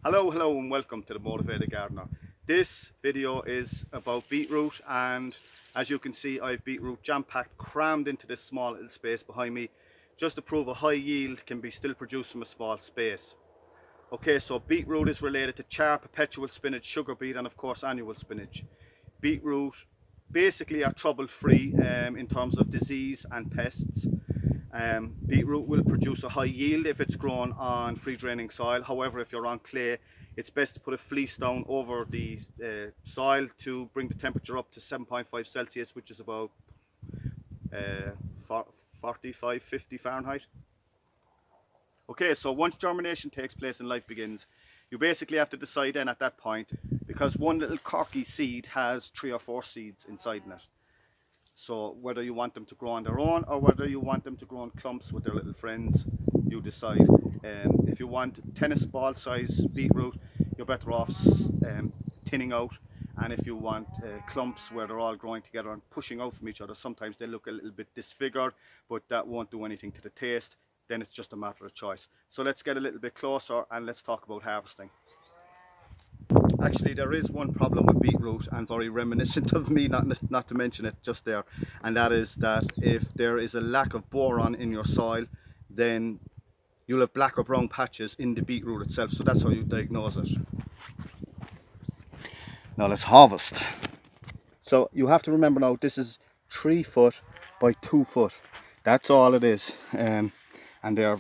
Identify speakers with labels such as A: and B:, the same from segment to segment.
A: Hello and welcome to the Motivated Gardener. This video is about beetroot, and as you can see I've beetroot jam-packed, crammed into this small little space behind me just to prove a high yield can be still produced from a small space. Okay, so beetroot is related to char, perpetual spinach, sugar beet and of course annual spinach. Beetroot basically are trouble-free in terms of disease and pests. Beetroot will produce a high yield if it's grown on free draining soil. However, if you're on clay, it's best to put a fleece down over the soil to bring the temperature up to 7.5 Celsius, which is about 45-50 Fahrenheit. Okay, so once germination takes place and life begins, you basically have to decide then at that point, because one little corky seed has 3 or 4 seeds inside in it. So whether you want them to grow on their own or whether you want them to grow in clumps with their little friends, you decide. If you want tennis ball size beetroot, you're better off thinning out. And if you want clumps where they're all growing together and pushing out from each other, sometimes they look a little bit disfigured, but that won't do anything to the taste. Then it's just a matter of choice. So let's get a little bit closer and let's talk about harvesting. Actually, there is one problem with beetroot, and very reminiscent of me not to mention it just there, and that is that if there is a lack of boron in your soil, then you'll have black or brown patches in the beetroot itself. So that's how you diagnose it. Now let's harvest. So you have to remember now, this is 3 foot by 2 foot. That's all it is, and they're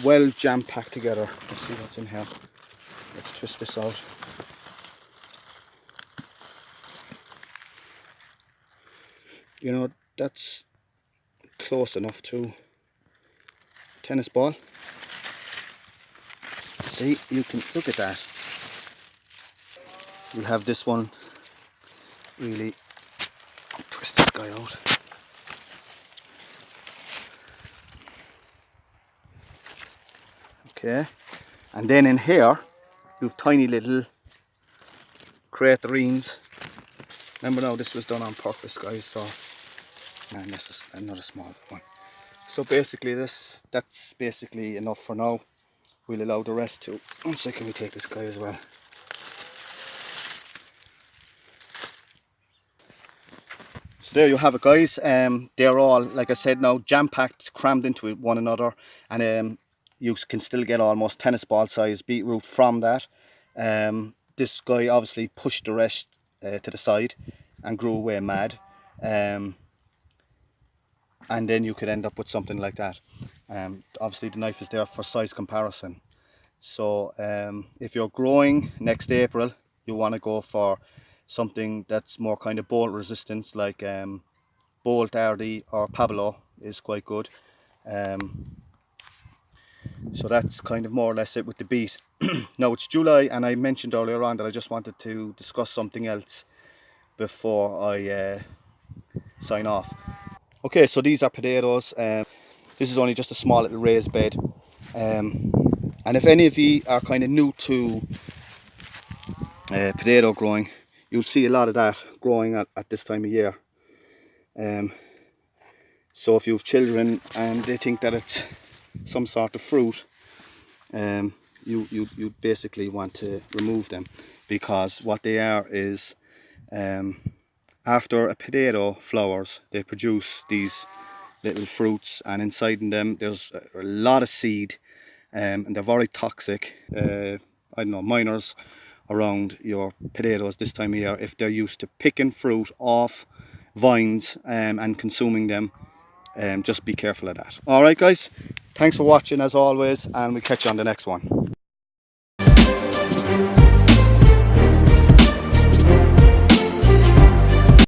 A: well jam-packed together. Let's see what's in here. Let's twist this out. You know, that's close enough to tennis ball. See, you can look at that. We'll have this one really twist that guy out. Okay, and then in here you have tiny little craterines. Remember now, this was done on purpose, guys, so and this is another small one. So basically that's basically enough for now. We'll allow the rest to. One second, we take this guy as well. So there you have it, guys. They're all, like I said now, jam-packed, crammed into one another, and you can still get almost tennis ball size beetroot from that. This guy obviously pushed the rest to the side and grew away mad, and then you could end up with something like that. Obviously the knife is there for size comparison. So if you're growing next April, you want to go for something that's more kind of bolt resistance, like Bolt RD or Pablo is quite good. So that's kind of more or less it with the beet. Now it's July, and I mentioned earlier on that I just wanted to discuss something else before I sign off. Okay, so these are potatoes. This is only just a small little raised bed. And if any of you are kind of new to potato growing, you'll see a lot of that growing at this time of year. So if you have children and they think that it's some sort of fruit, you basically want to remove them, because what they are is, after a potato flowers, they produce these little fruits, and inside in them there's a lot of seed, and they're very toxic. I don't know, miners around your potatoes this time of year, if they're used to picking fruit off vines and consuming them, just be careful of that. Alright guys, thanks for watching as always, and we'll catch you on the next one.